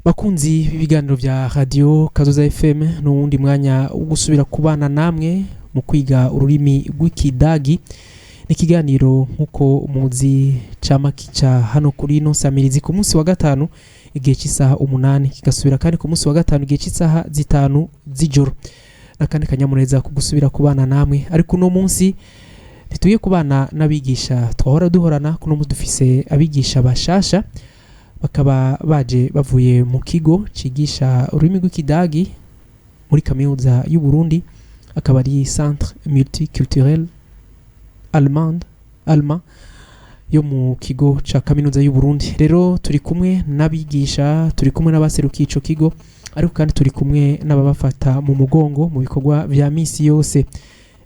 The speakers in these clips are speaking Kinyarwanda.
Bakunzi ibiganiro vya radio Kazoza FM n'uwundi mwanya wo gusubira kubana namwe mu kwiga ururimi rw'ikidagi. Ikiganiro nkuko muzi camakica hano kuri no samirizi ku munsi wa gatanu igihe cy'isaha 8 kigasubira kandi ku munsi wa gatanu igihe cy'isaha 5 z'ijoro. Nakandi kanyamuneza kugusubira kubana namwe ariko no munsi ntituye kubana n'abigisha twahora duhorana kuno mudufise abigisha bashasha bakaba baje bavuye mu kigo cigisha ururimi rw'ikidagi muri kaminuza y'u Burundi akaba ari Centre Multiculturel Allemand yo mu kigo ca kaminuza y'u Burundi. Rero turi kumwe n'abigisha, turi kumwe n'abaserukiye ico kigo ariko kandi turi kumwe n'ababafata mu mugongo mu bikorwa vya misi yose.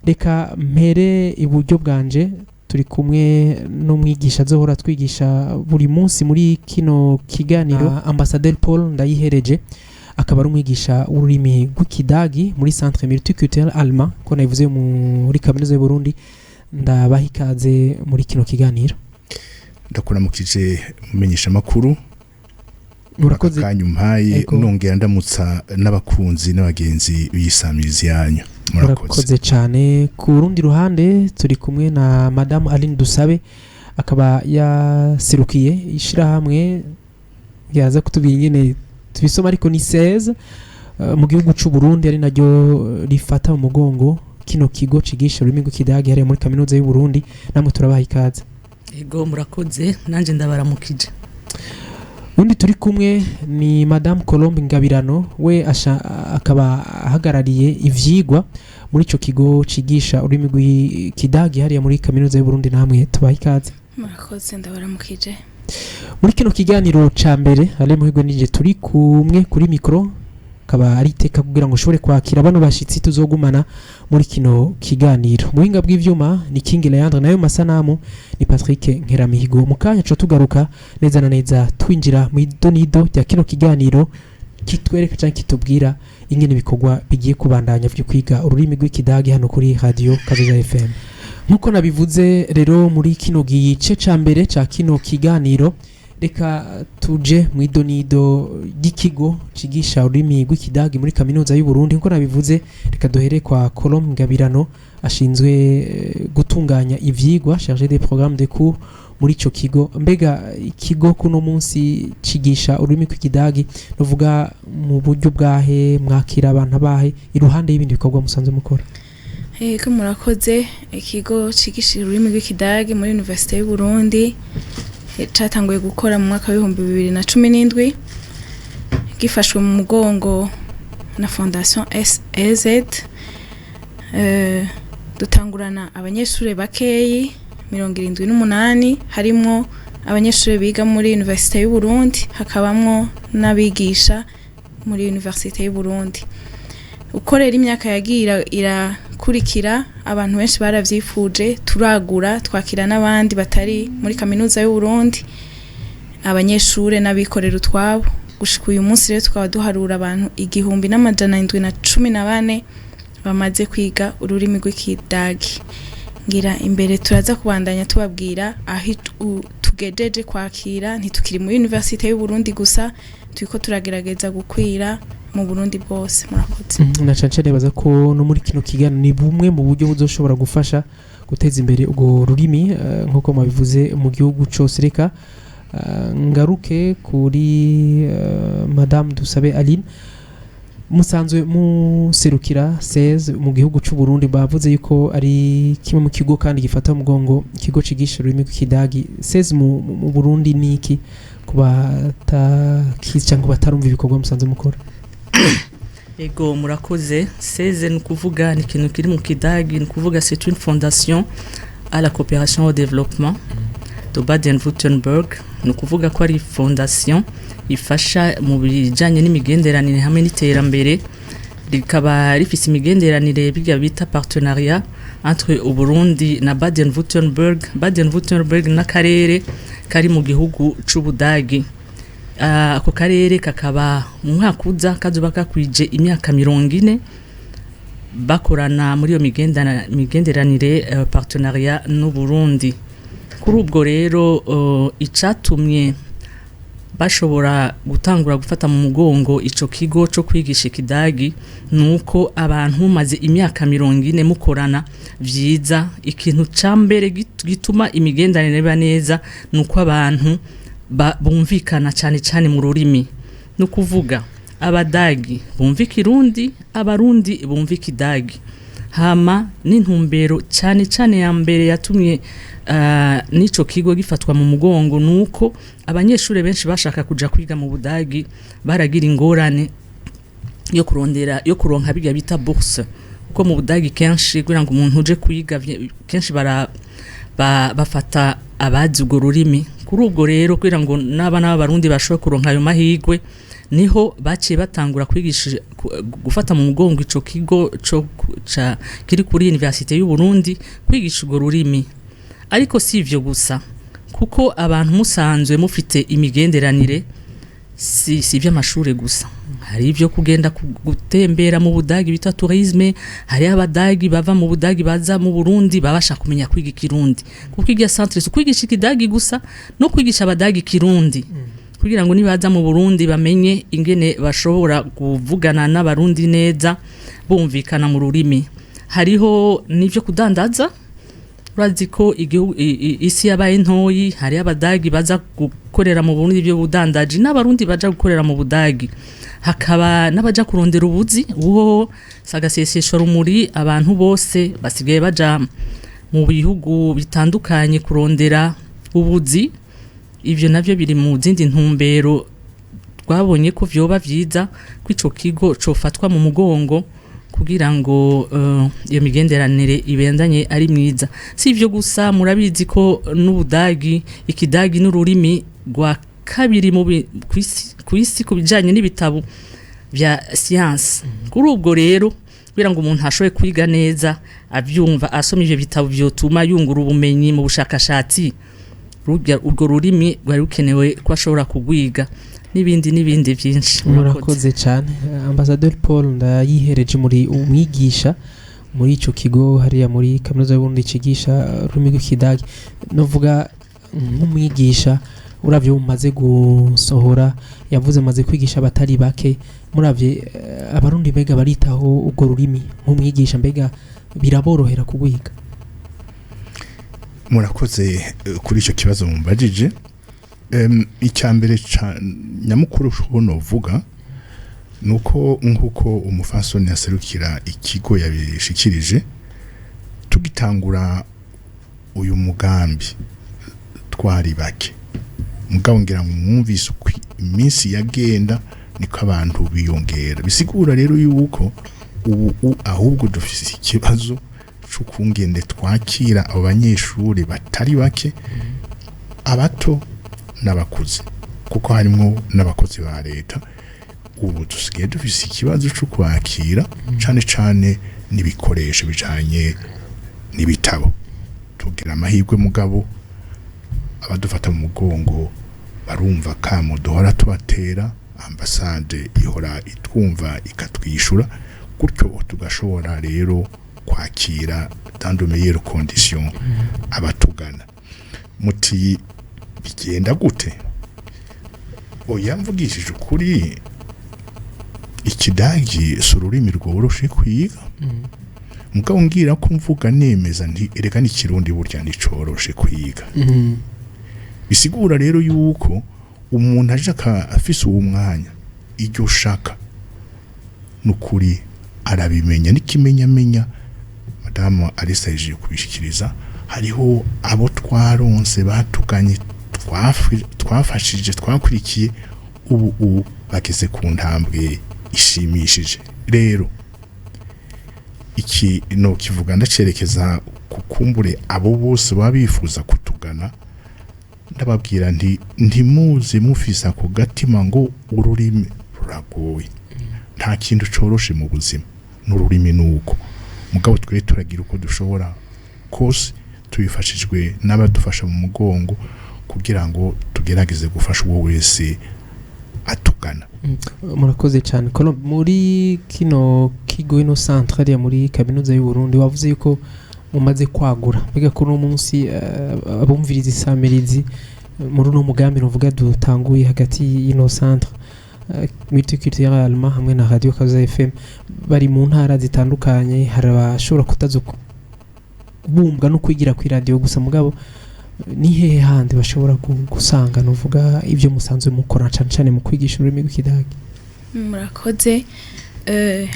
Reka mpere iburyo bwanje turi kumwe n'umwigisha azohora twigisha buri munsi muri kino kiganiro Ambassadeur Paul Ndayihereje akaba ari umwigisha w'ururimi rw'ikidagi muri Centre Multiculturel Allemand ko navuze muri kaminuza y'u Burundi. Ndabaha ikaze muri kino kiganiro. Ndakuramukije mumenyesha makuru. Murakoze kanyumpaye nongera ndamutsa n'abakunzi n'abagenzi biyisamiriza yanyu. Murakoze cyane. Ku rundi ruhande turi kumwe na Madame Aline Dusabe akaba yaserukiye ishirahamwe yaza kutubwira ingene tubisoma ariko ni 16 mu gihugu cy'u Burundi ari naryo rifata mu mugongo kino kigo cigisha ururimi rw'ikidagi hariya muri kaminuza y'u Burundi. Namwe turabaha ikaze. Ego murakoze nanje ndabaramukije. Undi turi kumwe ni Madame Colombe Ngabirano we akaba ahagarariye ivyigwa muri ico kigo cigisha ururimi rw'ikidagi hariya muri kaminuza y'u Burundi. Namwe tubaha ikaze. Murakoze ndabaramukije. Muri kino kiganiro ca mbere ale muhigo nije turi kumwe kuri micro kaba ari teka kugira ngo ushobore kwakira bano bashitsi tuzogumana muri kino kiganiro. Muhinga bw'ivyuma ni King Leandre nayo masanamu ni Patrick Nkeramihigo. Mukanya cyo tugaruka neza na neza twinjira mu idonido rya kino kiganiro kitwereka cyangwa kitubwira ingene bikorwa bigiye kubandanya byo kwiga ururimi rw'ikidagi hano kuri radio Kazoza FM. Nkuko nabivuze rero muri kino gice ca mbere ca kino kiganiro reka tuje mu idonido ry'ikigo cigisha ururimi rw'ikidagi muri kaminuza y'u Burundi. Nkuko nabivuze reka duhere kwa Colombe Ngabirano ashinzwe gutunganya ivyigwa chargé des programmes de cours muri ico kigo. Mbega ikigo kuno munsi cigisha ururimi rw'ikidagi novuga mu buryo bwahe mwakira abantu bahe iruhande y'ibindi bikorwa musanze mukora? Ego murakoze. Ikigo cigisha ururimi rw'ikidagi muri Université y'u Burundi cyatanguye gukora mu mwaka wa 2017 gifashwe mu mugongo na Fondation SEZ. Dutangurana abanyeshuri bakeyi 78 harimo abanyeshuri biga muri Université y'u Burundi hakabamwo n'abigisha muri Université y'u Burundi. Ukorera imyaka yagira irakurikira abantu benshi baravyifuje turagura twakira n'abandi batari muri kaminuza y'u Burundi abanyeshure n'abikorera utwabo gushika uyu munsi rero tukaba duharura abantu 1714 bamaze kwiga ururimi rw'ikidagi. Ngira imbere turaza kubandanya tubabwira aho tugejeje kwakira ntitukiri muri Université y'u Burundi gusa turiko turagerageza gukwira mu Burundi bwose. Murakoze. Na chance nebaza ko no muri kino kiganiro ni bumwe mu buryo buzoshobora gufasha guteza imbere ubwo rurimi nkuko mabivuze mu gihugu cyose. Reka ngaruke kuri Madame Dusabe Aline musanzwe muserukira 16 mu gihugu cy'u Burundi. Bavuze yuko ari kimwe mu kigo kandi gifata mu mugongo ikigo cigisha ururimi rw'ikidagi. 16 mu Burundi niki kuba cyangwa batarumva ibikorwa musanze mukora? Ego murakoze. 16 ni kuvuga ni kintu kiri mu kidagi, ni kuvuga c'est une fondation à la coopération au développement de Baden-Württemberg. Ni kuvuga ko ari fondation ifasha mu bijanye n'imigenderanire hamwe n'iterambere. Rikaba rifise imigenderanire biga bita partenariat entre u Burundi na Baden-Württemberg. Baden-Württemberg n'akarere kari mu gihugu c'Ubudagi. Ako karere kakaba mu mwaka uza kazoba kakwije imyaka 40 bakorana muri yo migenderanire partenariat n'u Burundi. Kuri ubwo rero icatumye bashobora gutangura gufata mu mugongo ico kigo cyo kwigisha ikidagi nuko abantu maze imyaka 40 mukorana vyiza. Ikintu cambere gituma imigendanire iba neza nuko abantu bumvikana cyane cyane mu rurimi, no kuvuga abadagi bumva ikirundi, abarundi bumva ikidagi. Hama n'intumbero cyane cyane ya mbere yatumye nico kigo gifatwa mu mugongo nuko abanyeshuri benshi bashaka kuja kwiga mu Budagi baragira ingorane yo kuronka biga bita bourse, uko mu Budagi kenshi kugira ngo umuntu uje kwiga kenshi bafata abazi urwo rurimi. Kuri ubwo rero kugira ngo n'abana b'abarundi bashobora kuronka ayo mahigwe, niho baciye batangura kwigisha gufata mu mugongo ico kigo kiri kuri Université y'u Burundi kwigisha urwo rurimi. Ariko si ivyo gusa, kuko abantu musanzwe mufite imigenderanire si iby'amashure gusa, hari ibyo kugenda gutembera mu Budagi bita tourisme, hari abadagi bava mu Budagi baza mu Burundi babasha kumenya kwiga Kirundi, kuko irya centre so kwigisha ikidagi gusa no kwigisha abadagi Kirundi, kugira ngo nibaza mu Burundi bamenye ingene bashobora kuvugana n'abarundi neza bumvikana mu rurimi. Hariho n'ivyo kudandaza, urazi ko isi yabaye ntoyi, hari abadagi baza gukorera mu Burundi ibyo budandaji n'abarundi baja gukorera mu Budagi, hakaba n'abaja kurondera ubuzi uwo sagasesesho rumuri. Abantu bose basigaye baja mu bihugu bitandukanye kurondera ubuzi. Ivyo navyo biri mu zindi ntumbero twabonye ko vyoba vyiza kwico kigo cofatwa mu mugongo kugira ngo iyo migenderanire ibendanye ari mwiza. Si ivyo gusa, murabizi ko n'Ubudagi ikidagi n'ururimi rwa kabiri mu kwisi kubijanye n'ibitabo vya science. Kuri ubwo rero kugira ngo umuntu ashobe kwiga neza avyumva asoma ivyo bitabo vyotuma yungura ubumenyi mu bushakashatsi, urwo rurimi rwari rukenewe ko ashobora kugwiga n'ibindi byinshi. Murakoze cyane. Ambassadeur Paul Ndayihereje muri umwigisha muri ico kigo hariya muri kaminuza y'u Burundi cigisha ururimi rw'ikidagi. Novuga nk'umwigisha uravye umaze gusohora, yavuze maze kwigisha abatari bake, muravye abarundi mbega baritaho urwo rurimi nk'umwigisha, mbega biraborohera kugwiga? Murakoze kuri icyo kibazo mumbajije. Icyambere nyamukuru ushobora uvuga nuko nkuko umufasoni yaserukira ikigo yabishikirije, tugitangura uyu mugambi twari bake, mugabo ngira ngo mwumvise iminsi yagenda niko abantu biyongera. Bisigura rero yuko ubu ahubwo dufise ikibazo c'ukungende twakira abo banyeshuri batari bake, abato n'abakuze, kuko harimo n'abakozi ba leta. Ubu dusigaye dufise ikibazo cyo kwakira cyane cyane n'ibikoresho bijanye n'ibitabo. Tugira amahirwe mugabo abadufata mu mugongo barumva kamo duhora tubatera, ambasade ihora itwumva ikatwishura, gutyo tugashobora rero kwakira dans de meilleures conditions abatugana. Muti bigenda gute? Oya, mvugishije ukuri, ikidagi sururimi rworoshe kwiga, mugabo ngira ko mvuga nemeza nti ereka n'ikirundi burya nticoroshe kwiga. Bisigura rero yuko umuntu aje afise uwo mwanya, iryo shaka nukuri arabimenya n'ikimenyamenya. Madamu arisaje kubishikiriza, hariho abo twaronse batuganye twafashije twakurikiye, ubu bageze ku ntambwe ishimishije. Rero iki no kivuga ndacerekeza kukumbure abo bose babifuza kutugana, ndababwira ntimuze mufisa ku gatima ngo ururimi ruragoye. Nta kintu coroshe mu buzima, n'ururimi nuko. Mugabo twe turagira uko dushobora kose, tubifashijwe n'abadufasha mu mugongo kugira ngo tugerageze gufasha uwo wese atugana. Murakoze cyane. Kono muri kino kigo ino centre ya muri kaminuza y'u Burundi, wavuze yuko mumaze kwagura, mbega ko no munsi abumviriza isamirizi muri uno mugambi novuga dutanguye hagati y'ino centre multiculturellement hamwe na radio Kaza FM bari mu ntara zitandukanye hari abashobora kutazo bumbwa no kwigira ku radio gusa mugabo ni hehe handi bashobora gusanga novuga ibyo musanzwe mukora cyane mu kwigisha ururimi rw'ikidagi. Murakoze.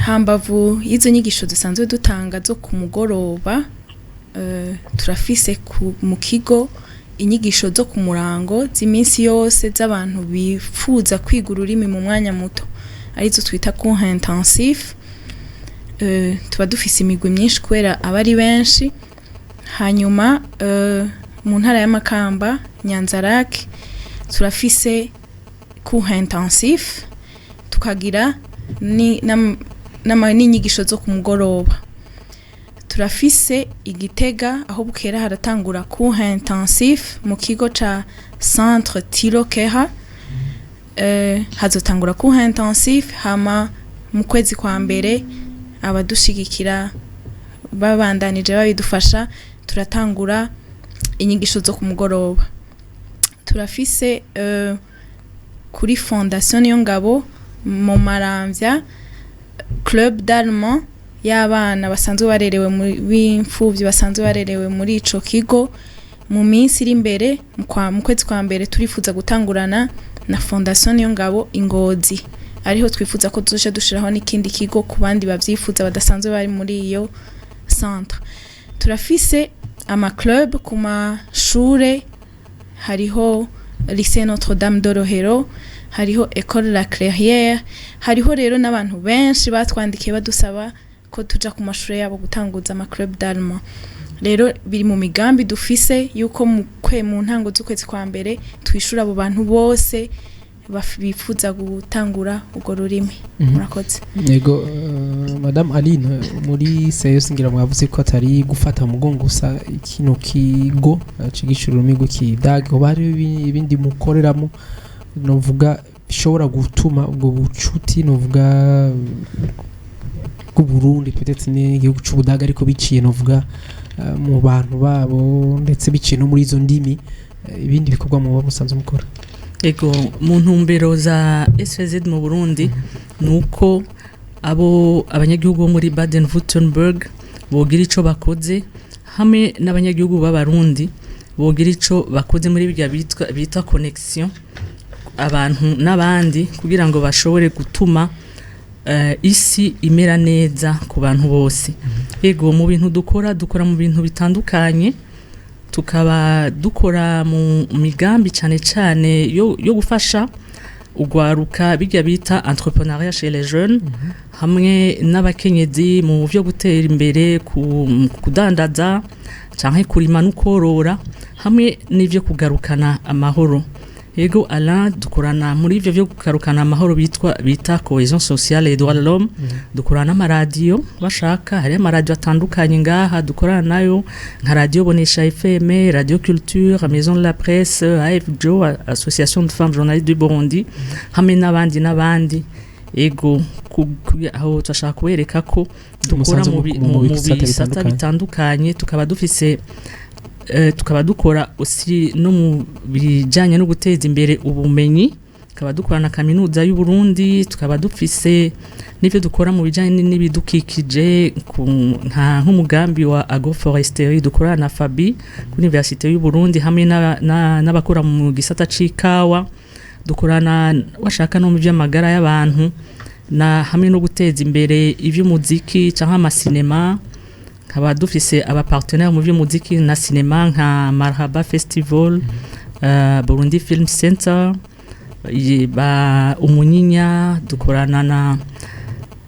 Hambavu izo nyigisho dusanzwe dutanga zo ku mugoroba turafise mu kigo inyigisho zo ku murango z'iminsi yose z'abantu bifuza kwiga ururimi mu mwanya muto arizo twita cours intensif. Tuba dufise imigwi myinshi kubera abari benshi. Hanyuma mu ntara y'Amakamba Nyanzarake turafise cours intensif tukagira n'inyigisho zo ku mugoroba. Turafise Igitega aho bukera haratangura cours intensif mu kigo ca Centre Tirokeha. Hazotangura cours intensif hama mu kwezi kwa mbere abadushigikira babandanije babidufasha turatangura inyigisho zo ku mugoroba. Turafise kuri Fondation yo ngabo mu Maramvya Club d'Allemand y'abana basanzwe barerewe muri b'imfuvyi basanzwe barerewe muri ico kigo. Mu minsi iri imbere mu kwezi kwa mbere turifuza gutangurana na Fondation yo ngabo Ingozi ariho twifuza ko tuzoje dushiraho n'ikindi kigo ku bandi bavyifuza badasanzwe bari muri iyo centre. Turafise ama club ku mashure hariho Lycée Notre Dame de Rohero, hariho École La Clairière, hariho rero n'abantu benshi batwandikiye badusaba ko tuja ku mashure yabo gutanguza ama club d'Allemand. Rero biri mu migambi dufise yuko mu ntango z'ukwezi kwa mbere twishura abo bantu bose bifuza gutangura urwo rurimi. Murakoze. Yego Madame Aline muri Sayos ngira mwavuze ko atari gufata mugongo gusa kino kigo cigisha ururimi rw'ikidagi ho bari ibindi mukoreramo novuga bishobora gutuma ubwo bucuti novuga ku Burundi peut-être n'igihugu c'Ubudagi ariko biciye novuga mu bantu babo ndetse biciye no muri izo ndimi ibindi bikorwa mu bamusanze mukora. Ego mu ntumbero za SVZ mu Burundi nuko abo abanyagihugu muri Baden-Württemberg bogira ico bakoze hamwe n'abanyagihugu b'abarundi bogira ico bakoze muri bijya bita connection abantu n'abandi kugira ngo bashobore gutuma isi imera neza ku bantu bose. Ego mu bintu dukora mu bintu bitandukanye tukaba dukora mu migambi cyane yo gufasha ugwaruka bijya bita entrepreneuriat chez les jeunes hamwe n'abakenyezi mu byo gutera imbere kudandaza canke kurima n'ukorora hamwe n'ivyo kugarukana amahoro. Ego Alain dukorana muri ivyo byo kugarukana amahoro bita cohésion sociale et droits de l'homme. Dukorana n'amaradio bashaka hari amaradio atandukanye ngaha dukorana nayo nka radio Bonesha FM, Radio Culture, Maison de la Presse, AFJO, Association de femmes journalistes du Burundi hamwe n'abandi. Ego aho twashaka kubereka ko dukora mu bisata bitandukanye tukaba dufise tukaba dukora aussi no mu bijanye no guteza imbere ubumenyi tukaba dukora na kaminuza y'u Burundi tukaba dufise n'ivyo dukora mu bijanye n'ibidukikije nk'umugambi wa agroforesterie dukora na Fabi ku Université y'u Burundi hamwe n'abakora mu gisata c'ikawa dukorana washaka no mu by'amagara y'abantu na hamwe no guteza imbere ivy'umuziki canke amasinema. Kaba dufise aba partenaire mu by'umuziki na sinema nka Marhaba Festival, Burundi Film Center, Umunyinya dukorana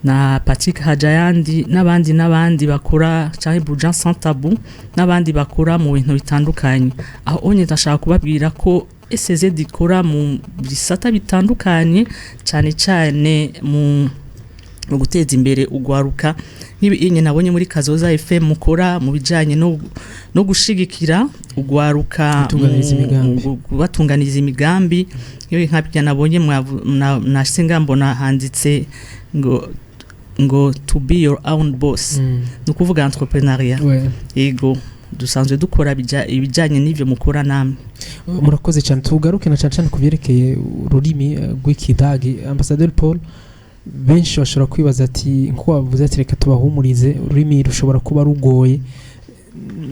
na Patrick Hajayandi n'abandi bakora cyangwa Bujan Sans Tabou n'abandi bakora mu bintu bitandukanye. Aho onye ndashaka kubabwira ko SZ dikora mu bisata bitandukanye cyane mu guteza imbere ugwaruka nk'ibi nabonye muri Kazoza FM mukora mu bijanye no gushigikira ugwaruka batunganiza imigambi iyo nkabya nabonye nasenga mbona handitse ngo to be your own boss nukuvuga entrepreneuriat. Ego dusanzwe dukora ibijyanye n'ibyo mukora namwe. Murakoze cyane. Tugaruke na cyane kubyerekeye ururimi rw'ikidagi. Ambassadeur Paul, benshi bashobora kwibaza ati nko wavuze ati reka tubahumurize, ururimi rushobora kuba rugoye.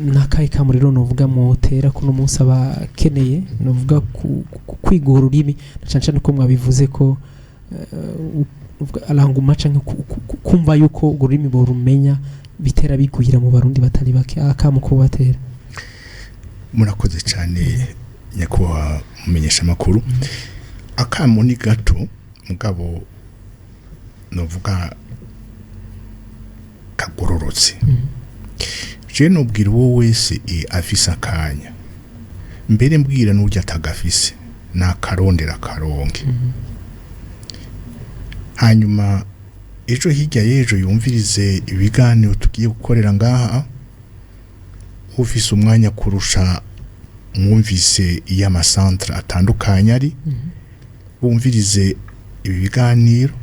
Nakaye kamuriro novuga mutera kuno munsi abakeneye novuga kwiga ururimi cyane ko mwabivuze ko aranguma canke kumva yuko ururimi borumenya bitera biguhira mu barundi batari bake akamuko batera. Murakoze cyane nyakubahwa mumenyesha makuru. Akamu ni gato mugabo novuga kagororotse. Je nubwira wowe wese afise akanya mbere mbwira n'urya atagafise nakarondera karonke. Hanyuma ejo hirya y'ejo yumvirize ibiganiro tugiye gukorera ngaha, ufise umwanya kurusha mwumvise y'amasantre atandukanye ari bumvirize ibi biganiro,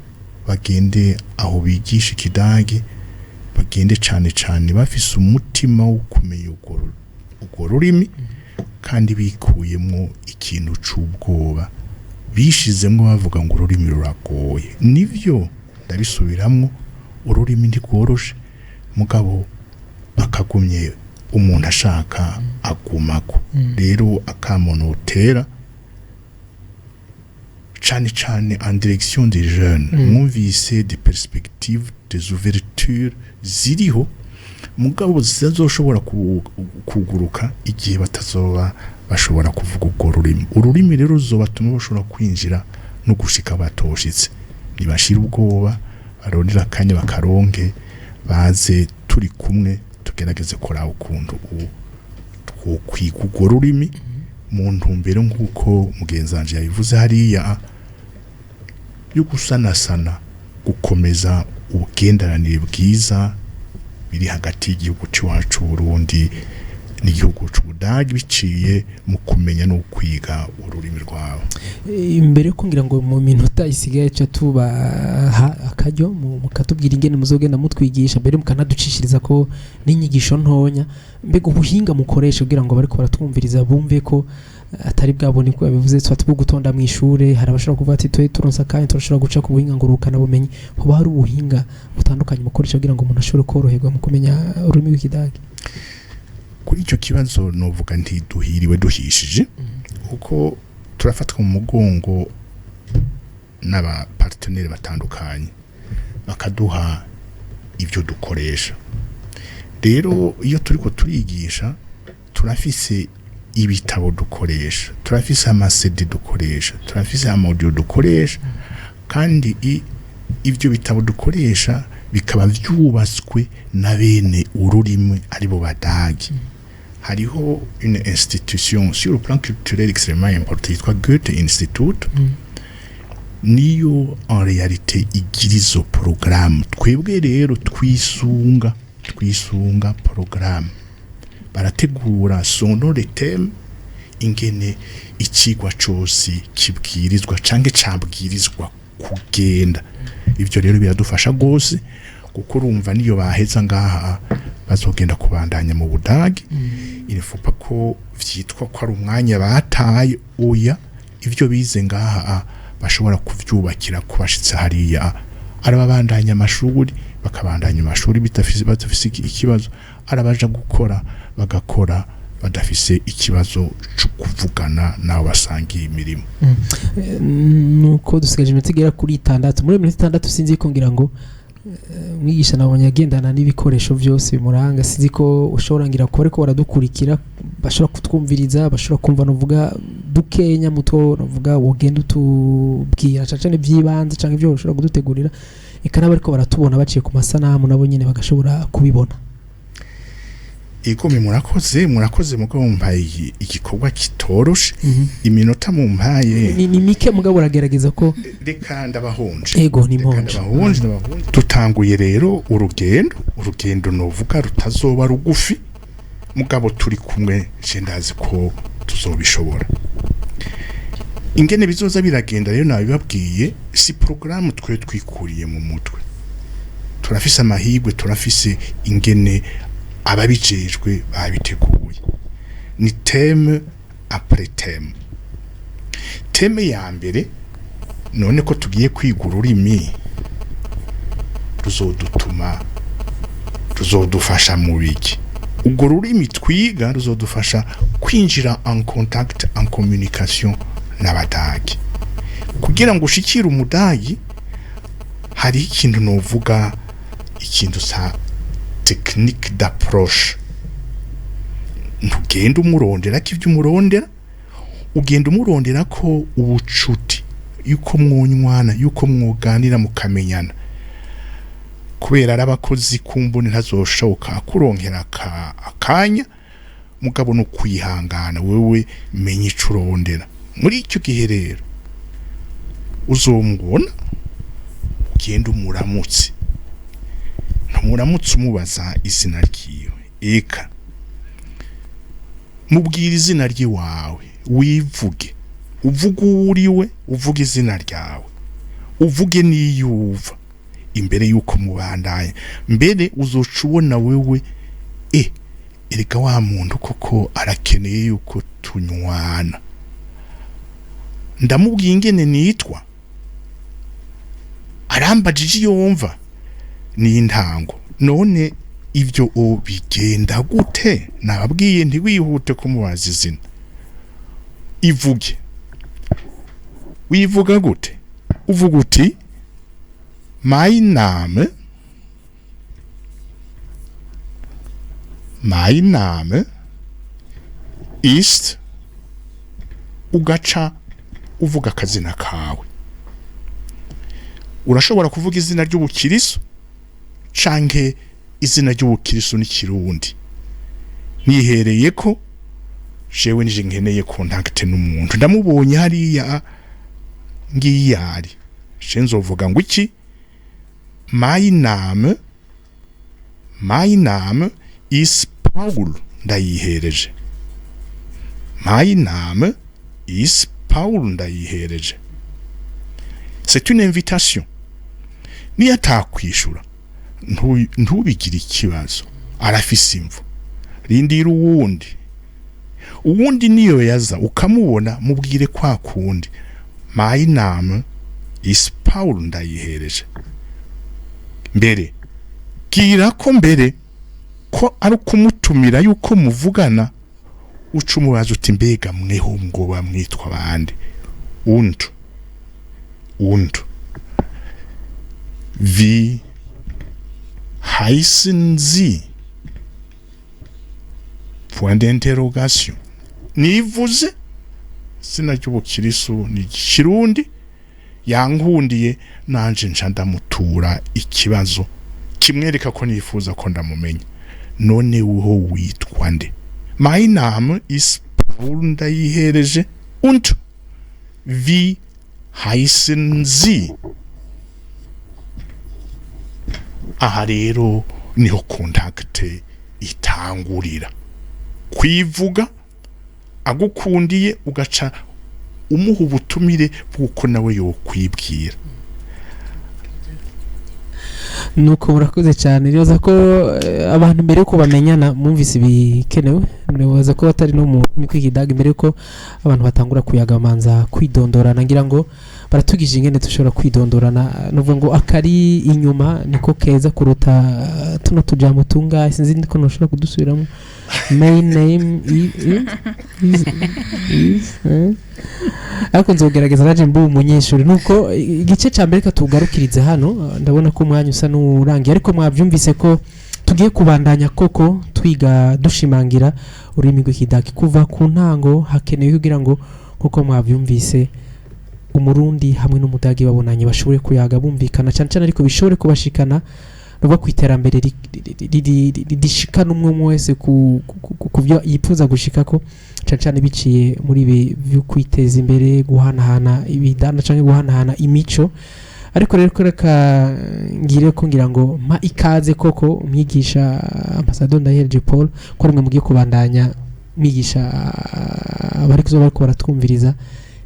bagende aho bigisha ikidagi, bagende cyane bafise umutima wo kumenya urwo rurimi kandi bikuyemo ikintu c'ubwoba bishizemwe bavuga ngo ururimi ruragoye. Nivyo ndabisubiramwo, ururimi ndigoroshe mugabo akagumye umuntu ashaka agumako. Rero akamonotera cyane en direction des jeunes, mwumvise des perspectives, des ouvertures ziriho mugabo zizoshobora kuguruka igihe batazoba bashobora kuvuga urwo rurimi. Ururimi rero ruzobatuma bashobora kwinjira no gushika batoshitse. Nibashira ubwoba, barondera akanya bakaronke, baze turi kumwe tugerageze kora ukuntu kwiga urwo rurimi mu ntumbero nk'uko mugenzanje yabivuze hariya yo gusanasana, gukomeza ubugenderanire bwiza biri hagati y'igihugu cyacu Burundi n'igihugu cy'Ubudagi biciye mu kumenya no kwiga ururimi rwawe. Imbere kungira ngo mu minota isigaye cyo tuba akajyo mukatubwira ingene muzogenda mutwigisha mbere mukanaducishiriza ko n'inyigisho ntonya, mbega ubuhinga mukoresha kugira ngo bariko baratwumviriza bumve ko atari bwabone ko yabivuze twatubwo gutonda mu ishure. Hari abashobora kuvuga ati twe turonsa kandi turashobora guca ku buhinga ngurukana bumenyi. Hoba hari ubuhinga butandukanye mukoresha kugira ngo umuntu ashobore koroherwa mu kumenya ururimi rw'ikidagi? Kuri icyo kibazo novuga nti duhiriwe duhishije uko turafatwa mu mugongo n'aba partenaire batandukanye bakaduha ibyo dukoresha. Rero iyo turiko turigisha turafise ibitabo dukoresha, turafise amasede dukoresha, turafise amaudio dukoresha, kandi ivyo bitabo dukoresha bikaba vyubatswe na bene ururimi aribo badagi. Hariho une institution sur le plan culturel extrêmement importante yitwa Goethe Institute, niyo en réalité igirizo programme. Twebwe rero twisunga programme, barategura sono le thème ingene icigwa cose kibwirizwa canke cabwirizwa kugenda. Ivyo rero biradufasha gose kuko urumva niyo baheza ngaha bazogenda kubandanya mu Budagi. Irifupa ko vyitwa ko ari umwanya bataye, oya ivyo bize ngaha bashobora kuvyubakira kubashitsa hariya, arababandanya amashuri bakabandanya amashuri batafise ikibazo, arabaja gukora bagakora badafise ikibazo cyo kuvugana naho basangiye imirimo. Nuko dusigaje iminota igera kuri 6. Muri minota 6 sinzi ko ngira ngo mwigisha nabonye agendana n'ibikoresho byose bimuranga. Sinzi ko ushobora ngira ko ariko baradukurikira, bashobora kutwumviriza, bashobora kumva novuga dukenya muto novuga wogenda utubwira cyane byibanze cyangwa ibyo ushobora kudutegurira, ikanaba ariko baratubona baciye ku masanamu nabo nyene bagashobora kubibona. Ego murakoze mugabo mpaye igikorwa kitoroshe. Iminota mu mpaye ni mike mugabo uragerageza ko reka ndabahonje. Ego ni mponje. Tutanguye rero urugendo novuga rutazoba rugufi mugabo turi kumwe je ndazi ko tuzobishobora. Ingene bizoza biragenda rero nabibabwiye, si programme twe twikuriye mu mutwe. Turafise amahirwe, turafise ingene ababijejwe babiteguye ni theme après theme. Theme ya mbere none ko tugiye kwiga ururimi ruzodufasha mu biki. Ubwo rurimi twiga ruzodufasha kwinjira en contact en communication n'abadagi. Kugira ngo ushikire umudagi hari ikintu novuga ikintu sa technique d'approche. Ntugenda umurondera kivyo umurondera, ugenda umurondera ko ubucuti, yuko mwonywana, yuko mwoganira mukamenyana. Kubera arabakozi kumbone ntazoshoka kuronkera akanya mugabo no kwihangana wewe menye icurondera. Muri icyo gihe rero uzombona ugenda umuramutse, ntumuramutse umubaza izina ryiwe, eka mubwira izina ryiwawe, wivuge, uvuge uriwe, uvuge izina ryawe, uvuge niyuva imbere yuko mubandanye. Mbere uzocubona wewe erega wa muntu koko arakeneye yuko tunywana, ndamubwiye ingene nitwa, arambajije yumva ni intango. None ivyo bigenda gute? Nababwiye ntiwihute kumubaza izina, ivuge. Wivuga gute? Uvuga uti mein Name ist, ugaca uvuga akazina kawe. Urashobora kuvuga izina ry'ubukiriso canke izina ry'ubukiriso n'ikirundi. Nihereye ko jewe nije nkeneye contact n'umuntu, ndamubonye hariya ngiyari, nzovuga ngo iki? Mein Name ist Paul Ndayihereje. Mein Name ist Paul Ndayihereje. C'est une invitation. Ni atakwishura ntubigire ikibazo, arafise imvu. Rindira uwundi niyo yaza ukamubona, mubwire kwa kundi mein Name ist Paul Ndayihereje. Mbere gira ko mbere ko ari kumutumira yuko muvugana, ucumubaza uti mbega mweho ngo bamwitwa bande? Und wie heißen Sie? Point d'interrogation. Nivuze sina cy'ubukiriso ni kirundi, yankundiye nanje nca ndamutura ikibazo kimwereka ko nifuza ko ndamumenya. None uho witwa nde? Mein Name ist Paul Ndayihereje. Und wie heißen Sie? Aha rero niho contact itangurira. Kwivuga agukundiye ugaca umuha ubutumire bw'uko nawe yo kwibwira. Nuko murakoze cyane. Ryoza ko abantu mbere ko bamenyana mumvise bikenewe, nibaza ko batari no mu Ikiganiro mbere ko abantu batangura kuyagamanza kwidondorana, ngira ngo baratugije ingene dushobora kwidondorana. Nuvuga ngo akari inyuma niko keza kuruta tuno tujambo tunga, sinzi ndiko noshobora kudusubiramo. My name is ariko nzogerageza naje mbu umunyeshuri. Nuko igice ca mbere katugarukirize hano, ndabona ko umwanya usa n'urangiye, ariko mwavyumvise ko tugiye kubandanya koko twiga dushimangira ururimi rw'Ikidagi kuva ku ntango. Hakenewe kugira ngo kuko mwavyumvise umurundi hamwe n'umudagi babonanye bashobore kuyaga bumvikana cyane cyane, ariko bishobore kubashikana no kwiterambere rishikana umwe wese ku byo yipfuza gushika ko, cyane cyane biciye muri byo kwiteza imbere, guhanahana ibidana cyangwa guhanahana imico. Ariko rero reka ngire ko ngira ngo mpa ikaze koko umwigisha Ambassadeur Ndayihereje Paul, ko rimwe mugiye kubandanya mwigisha abari kuzo bari ko baratwumviriza.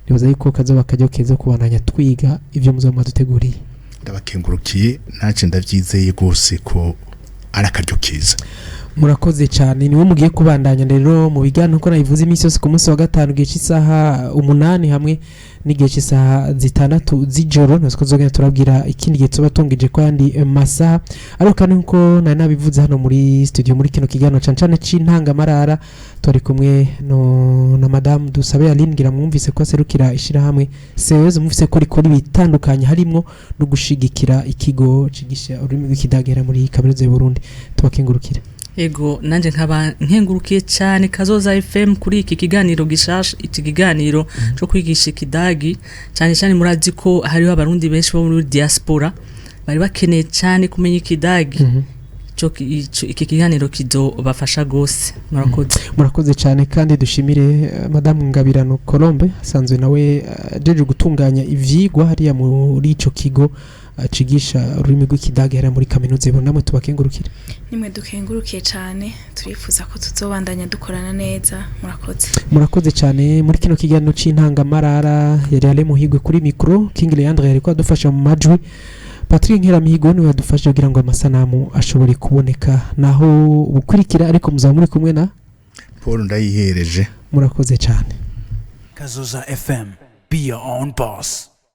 Nibaza yuko kazo bakajya keza kubandanya twiga ivyo muzoma duteguriye. Ndabakengurukiye, naje ndavyizeye gose ko arakaryo keza. murakoze cyane niwe mugiye kubandanya rero mu biganiro ko nabivuze iminsi yose ku munsi wa gatanu gihe cy'isaha 8 hamwe n'igihe cy'isaha 6 z'ijoro natwe zogenda turabwira ikindi gihe tuba tungije kwandi masaha ariko kandi nko nari nabivuze hano muri studio muri kino kiganiro cancane c'intangamarara turi kumwe na madame Dusabe Aline ngira mwumvise ko aserukira ishira hamwe seweze mwumvise ko rikora bitandukanye harimo no gushigikira ikigo cigisha ururimi rw'ikidagera muri kaminuza y'u Burundi tubakengurukira. Ego nanje nkaba nkengurukiye cyane Kazoza FM kuri iki kiganiro gishasha iki kiganiro cyo kwigisha ikidagi cyane murazi ko hariho abarundi benshi bo muri diaspora bari bakeneye cyane kumenya ikidagi cyo iki kiganiro kido bafasha gose murakoze cyane kandi dushimire madame Ngabirano Colombe asanzwe nawe jeje gutunganya ivyigwa hariya muri ico kigo cigisha ururimi rw'ikidagera muri kaminuza y'u Burundi tubakengurukire. Nimwe dukengurukiye cyane turifuza ko tuzobandanya dukorana neza murakoze cyane muri kino kiganiro c'intangamarara yari ale muhigwe kuri micro King Leandre yariko adufasha mu majwi Patrick Nkeramihigo niwe yadufasha kugira ngo amasanamu ashobore kuboneka naho ubukurikira ariko muzaba muri kumwe na Paul Ndayihereje. Murakoze cyane. Kazoza FM, be your own boss.